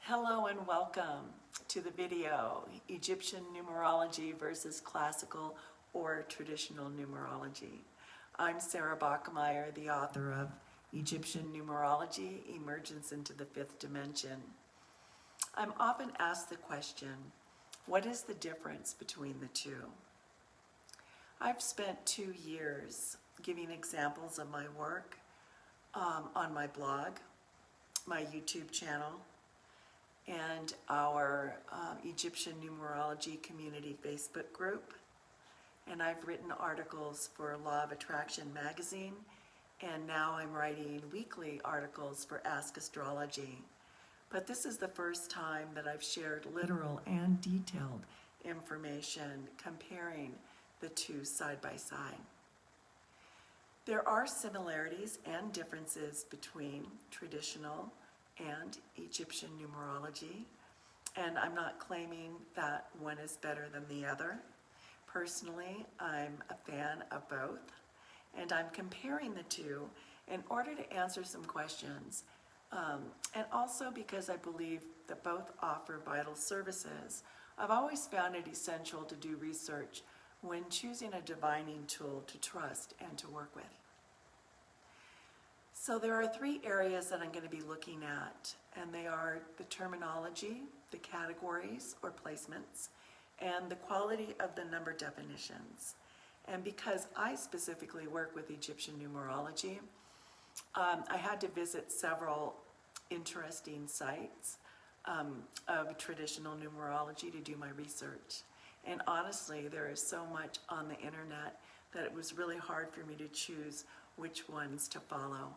Hello and welcome to the video, Egyptian Numerology versus Classical or Traditional Numerology. I'm Sara Bachmeier, the author of Egyptian Numerology, Emergence into the Fifth Dimension. I'm often asked the question, what is the difference between the two? I've spent 2 years giving examples of my work on my blog, my YouTube channel, and our Egyptian Numerology Community Facebook group. And I've written articles for Law of Attraction magazine, and now I'm writing weekly articles for Ask Astrology. But this is the first time that I've shared literal and detailed information comparing the two side by side. There are similarities and differences between traditional and Egyptian numerology, and I'm not claiming that one is better than the other. Personally, I'm a fan of both, and I'm comparing the two in order to answer some questions, and also because I believe that both offer vital services. I've always found it essential to do research when choosing a divining tool to trust and to work with. So there are 3 areas that I'm going to be looking at, and they are the terminology, the categories or placements, and the quality of the number definitions. And because I specifically work with Egyptian numerology, I had to visit several interesting sites of traditional numerology to do my research. And honestly, there is so much on the internet that it was really hard for me to choose which ones to follow.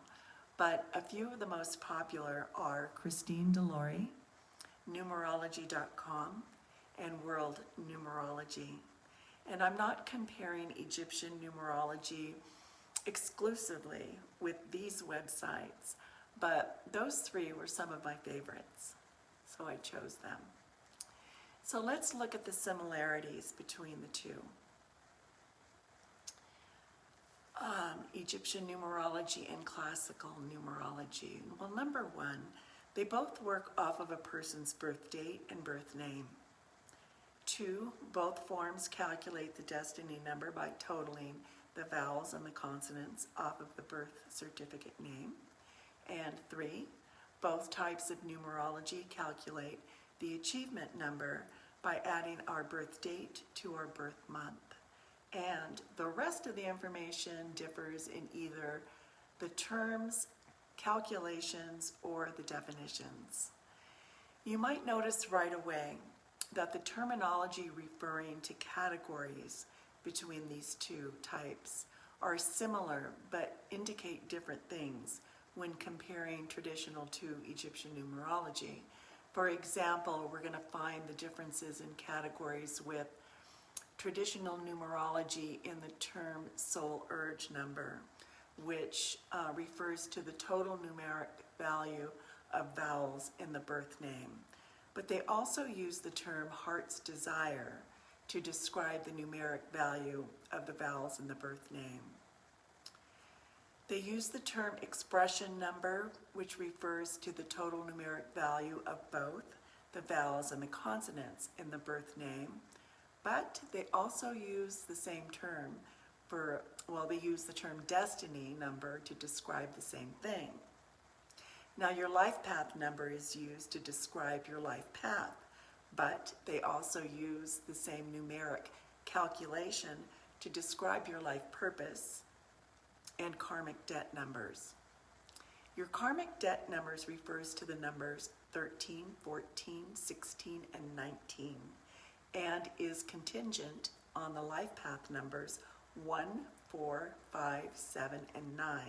But a few of the most popular are Christine Delory, Numerology.com, and World Numerology. And I'm not comparing Egyptian numerology exclusively with these websites, but those 3 were some of my favorites, so I chose them. So let's look at the similarities between the two. Egyptian numerology and classical numerology. Well, number 1, they both work off of a person's birth date and birth name. 2, both forms calculate the destiny number by totaling the vowels and the consonants off of the birth certificate name. And 3, both types of numerology calculate the achievement number by adding our birth date to our birth month. And the rest of the information differs in either the terms, calculations, or the definitions. You might notice right away that the terminology referring to categories between these 2 types are similar but indicate different things when comparing traditional to Egyptian numerology. For example, we're going to find the differences in categories with traditional numerology in the term soul urge number, which refers to the total numeric value of vowels in the birth name. But they also use the term heart's desire to describe the numeric value of the vowels in the birth name. They use the term expression number, which refers to the total numeric value of both the vowels and the consonants in the birth name. But they also use the same term they use the term destiny number to describe the same thing. Now, your life path number is used to describe your life path, but they also use the same numeric calculation to describe your life purpose and karmic debt numbers. Your karmic debt numbers refers to the numbers 13, 14, 16, and 19, and is contingent on the life path numbers 1, 4, 5, 7, and 9.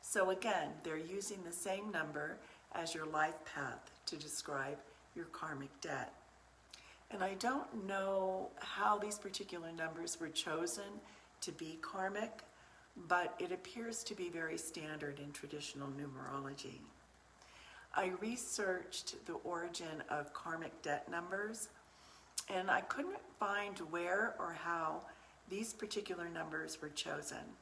So again, they're using the same number as your life path to describe your karmic debt. And I don't know how these particular numbers were chosen to be karmic, but it appears to be very standard in traditional numerology. I researched the origin of karmic debt numbers, and I couldn't find where or how these particular numbers were chosen.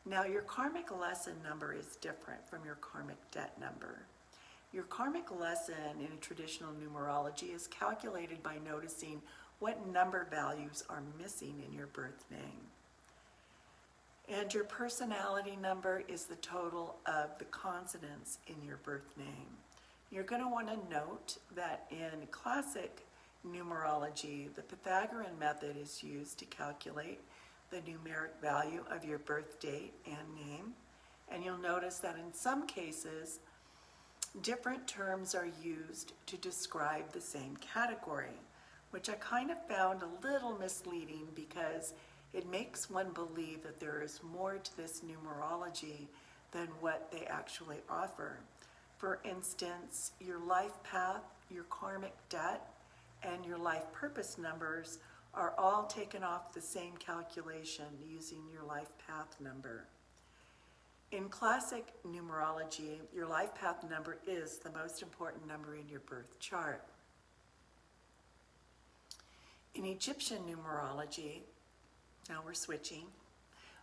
Now, your karmic lesson number is different from your karmic debt number. Your karmic lesson in traditional numerology is calculated by noticing what number values are missing in your birth name. And your personality number is the total of the consonants in your birth name. You're going to want to note that in classic numerology, the Pythagorean method is used to calculate the numeric value of your birth date and name. And you'll notice that in some cases, different terms are used to describe the same category, which I kind of found a little misleading because it makes one believe that there is more to this numerology than what they actually offer. For instance, your life path, your karmic debt, and your life purpose numbers are all taken off the same calculation using your life path number. In classic numerology, your life path number is the most important number in your birth chart. In Egyptian numerology, now we're switching,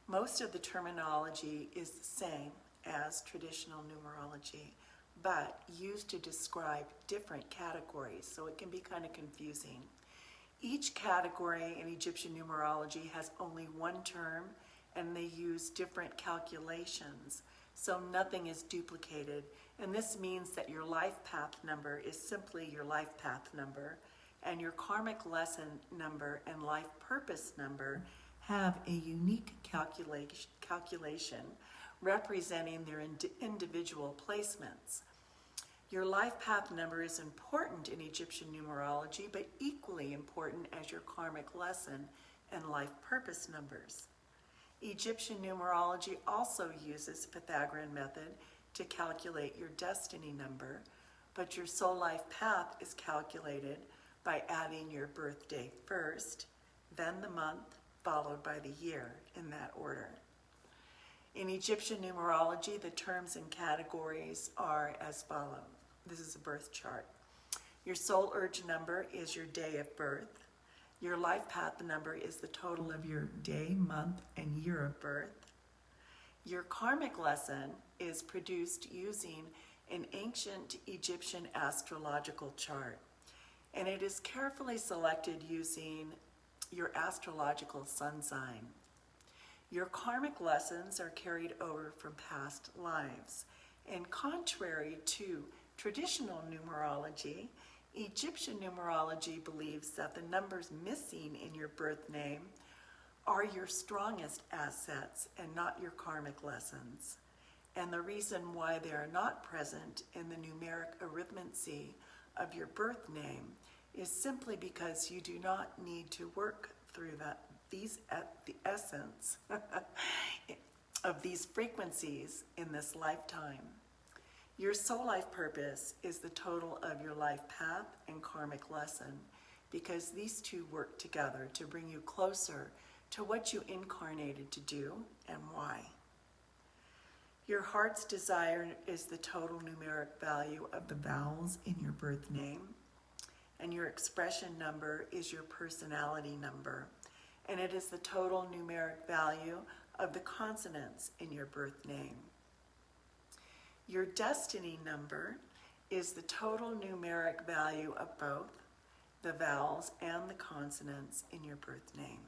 most of the terminology is the same as traditional numerology, but used to describe different categories, so it can be kind of confusing. Each category in Egyptian numerology has only one term, and they use different calculations, so nothing is duplicated. And this means that your life path number is simply your life path number, and your karmic lesson number and life purpose number have a unique calculation representing their individual placements. Your life path number is important in Egyptian numerology, but equally important as your karmic lesson and life purpose numbers. Egyptian numerology also uses the Pythagorean method to calculate your destiny number, but your soul life path is calculated by adding your birthday first, then the month, followed by the year, in that order. In Egyptian numerology, the terms and categories are as follows. This is a birth chart. Your soul urge number is your day of birth. Your life path number is the total of your day, month, and year of birth. Your karmic lesson is produced using an ancient Egyptian astrological chart, and it is carefully selected using your astrological sun sign. Your karmic lessons are carried over from past lives, and contrary to traditional numerology, Egyptian numerology believes that the numbers missing in your birth name are your strongest assets and not your karmic lessons. And the reason why they are not present in the numeric arithmancy of your birth name is simply because you do not need to work through the essence of these frequencies in this lifetime. Your soul life purpose is the total of your life path and karmic lesson, because these two work together to bring you closer to what you incarnated to do and why. Your heart's desire is the total numeric value of the vowels in your birth name, and your expression number is your personality number, and it is the total numeric value of the consonants in your birth name. Your destiny number is the total numeric value of both the vowels and the consonants in your birth name.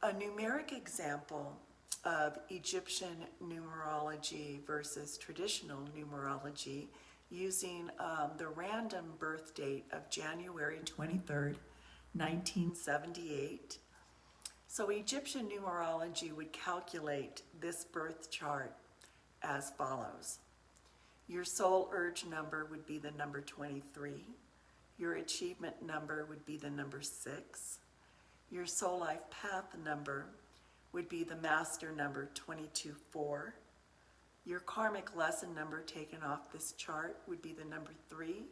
A numeric example of Egyptian numerology versus traditional numerology using the random birth date of January 23rd, 1978. So Egyptian numerology would calculate this birth chart as follows. Your soul urge number would be the number 23. Your achievement number would be the number 6. Your soul life path number would be the master number 22-4. Your karmic lesson number taken off this chart would be the number 3.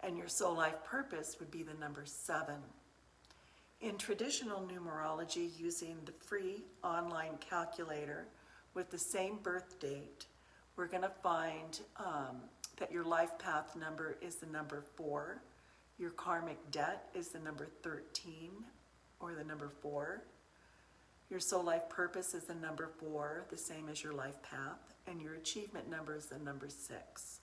And your soul life purpose would be the number 7. In traditional numerology, using the free online calculator with the same birth date, we're going to find that your life path number is the number 4, your karmic debt is the number 13, or the number 4, Your soul life purpose is the number 4, the same as your life path, and your achievement number is the number 6.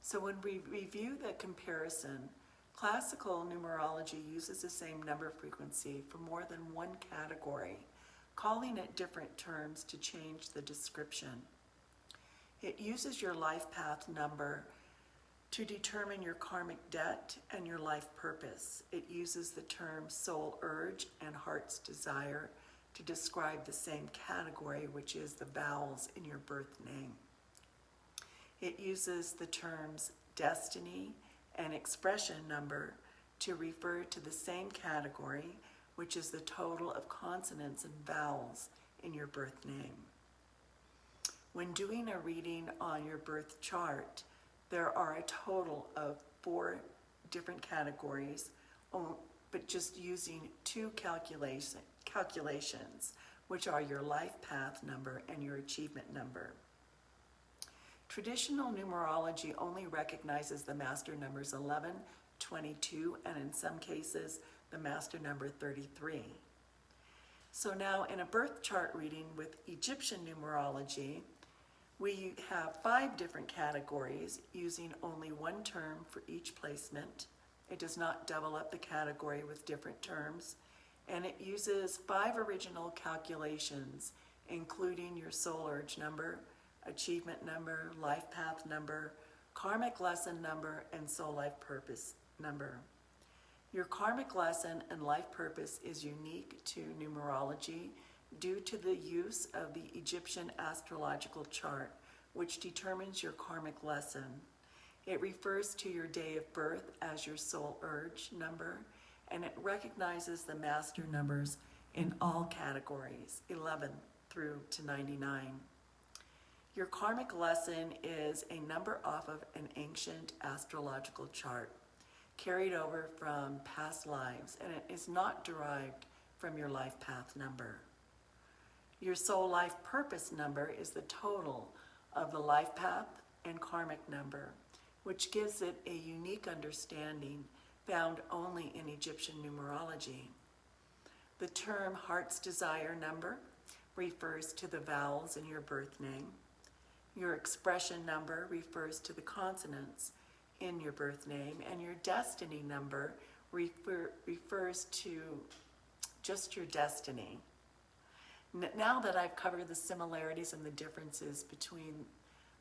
So when we review the comparison, classical numerology uses the same number frequency for more than one category, calling it different terms to change the description. It uses your life path number to determine your karmic debt and your life purpose. It uses the terms soul urge and heart's desire to describe the same category, which is the vowels in your birth name. It uses the terms destiny and expression number to refer to the same category, which is the total of consonants and vowels in your birth name. When doing a reading on your birth chart, there are a total of 4 different categories, but just using 2 calculations, which are your life path number and your achievement number. Traditional numerology only recognizes the master numbers 11, 22, and in some cases, the master number 33. So now in a birth chart reading with Egyptian numerology, we have 5 different categories using only one term for each placement. It does not double up the category with different terms, and it uses 5 original calculations, including your soul urge number, achievement number, life path number, karmic lesson number, and soul life purpose number. Your karmic lesson and life purpose is unique to numerology due to the use of the Egyptian astrological chart, which determines your karmic lesson. It refers to your day of birth as your soul urge number, and it recognizes the master numbers in all categories, 11 through to 99. Your karmic lesson is a number off of an ancient astrological chart, carried over from past lives, and it is not derived from your life path number. Your soul life purpose number is the total of the life path and karmic number, which gives it a unique understanding found only in Egyptian numerology. The term heart's desire number refers to the vowels in your birth name. Your expression number refers to the consonants in your birth name, and your destiny number refers to just your destiny. Now that I've covered the similarities and the differences between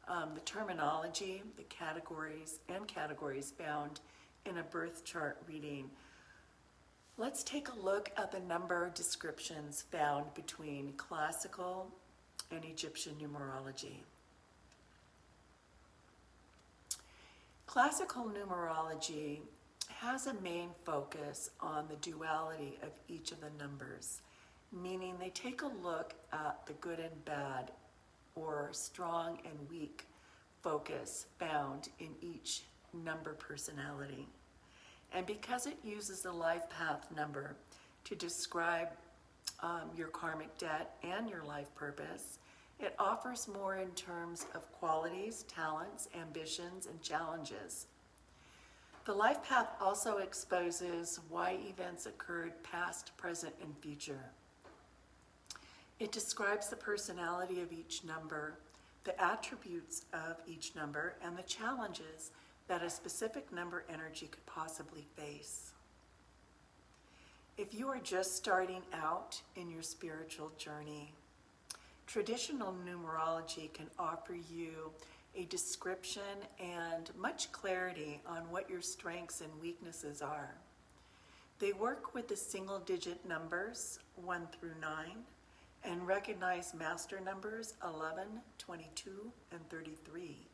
the terminology, the categories found in a birth chart reading, let's take a look at the number descriptions found between classical and Egyptian numerology. Classical numerology has a main focus on the duality of each of the numbers, meaning they take a look at the good and bad, or strong and weak focus found in each number personality. And because it uses the life path number to describe your karmic debt and your life purpose, it offers more in terms of qualities, talents, ambitions, and challenges. The life path also exposes why events occurred past, present, and future. It describes the personality of each number, the attributes of each number, and the challenges that a specific number energy could possibly face. If you are just starting out in your spiritual journey, traditional numerology can offer you a description and much clarity on what your strengths and weaknesses are. They work with the single-digit numbers 1 through 9 and recognize master numbers 11, 22, and 33.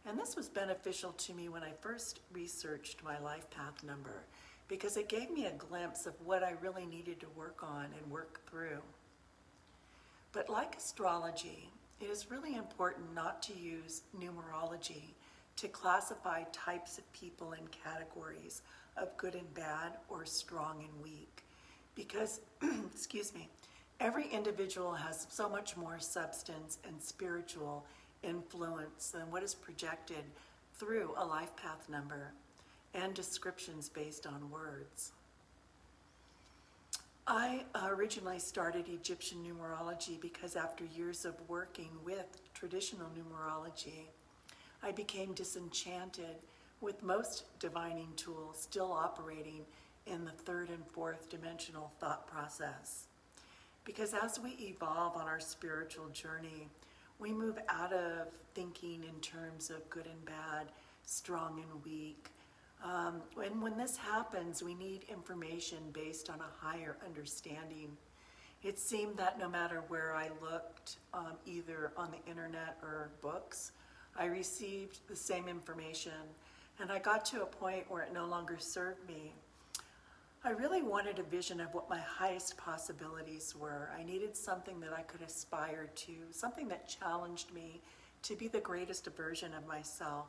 And this was beneficial to me when I first researched my life path number, because it gave me a glimpse of what I really needed to work on and work through. But like astrology, it is really important not to use numerology to classify types of people in categories of good and bad or strong and weak, because, excuse me, every individual has so much more substance and spiritual influence than what is projected through a life path number and descriptions based on words. I originally started Egyptian numerology because after years of working with traditional numerology, I became disenchanted with most divining tools still operating in the third and fourth dimensional thought process. Because as we evolve on our spiritual journey, we move out of thinking in terms of good and bad, strong and weak. When this happens, we need information based on a higher understanding. It seemed that no matter where I looked, either on the internet or books, I received the same information, and I got to a point where it no longer served me. I really wanted a vision of what my highest possibilities were. I needed something that I could aspire to, something that challenged me to be the greatest version of myself.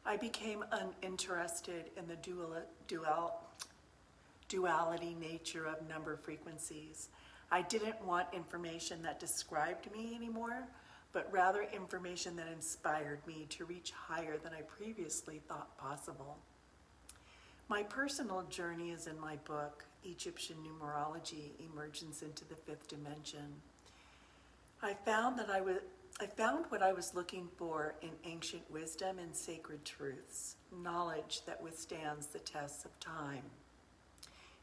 I became uninterested in the duality nature of number frequencies. I didn't want information that described me anymore, but rather information that inspired me to reach higher than I previously thought possible. My personal journey is in my book, Egyptian Numerology, Emergence into the Fifth Dimension. I found what I was looking for in ancient wisdom and sacred truths, knowledge that withstands the tests of time.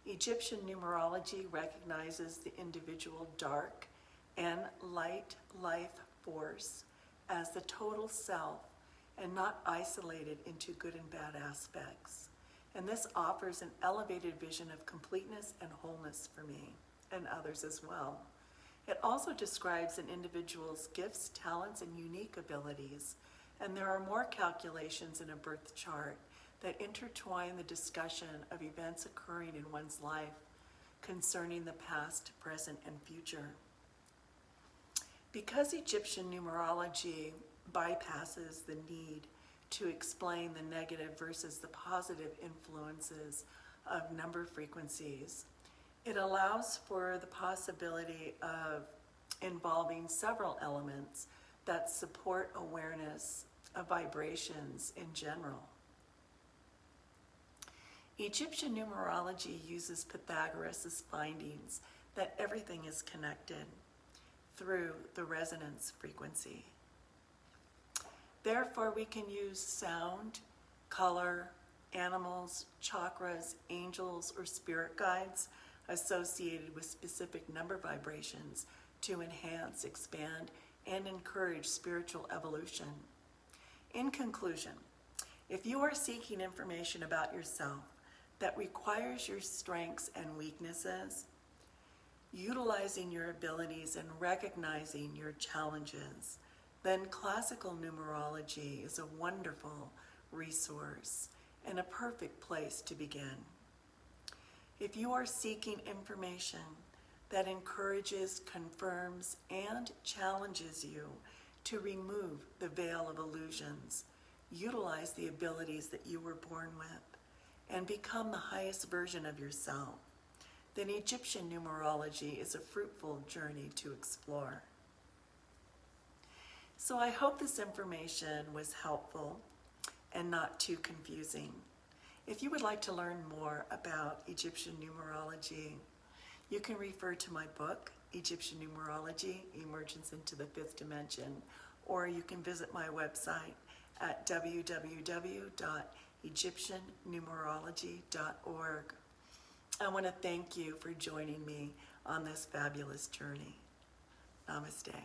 Egyptian numerology recognizes the individual dark and light life force as the total self and not isolated into good and bad aspects. And this offers an elevated vision of completeness and wholeness for me and others as well. It also describes an individual's gifts, talents, and unique abilities, and there are more calculations in a birth chart that intertwine the discussion of events occurring in one's life concerning the past, present, and future. Because Egyptian numerology bypasses the need to explain the negative versus the positive influences of number frequencies, it allows for the possibility of involving several elements that support awareness of vibrations in general. Egyptian numerology uses Pythagoras' findings that everything is connected through the resonance frequency. Therefore, we can use sound, color, animals, chakras, angels, or spirit guides associated with specific number vibrations to enhance, expand, and encourage spiritual evolution. In conclusion, if you are seeking information about yourself that requires your strengths and weaknesses, utilizing your abilities and recognizing your challenges, then classical numerology is a wonderful resource and a perfect place to begin. If you are seeking information that encourages, confirms, and challenges you to remove the veil of illusions, utilize the abilities that you were born with, and become the highest version of yourself, then Egyptian numerology is a fruitful journey to explore. So I hope this information was helpful and not too confusing. If you would like to learn more about Egyptian numerology, you can refer to my book, Egyptian Numerology, Emergence into the Fifth Dimension, or you can visit my website at www.egyptiannumerology.org. I want to thank you for joining me on this fabulous journey. Namaste.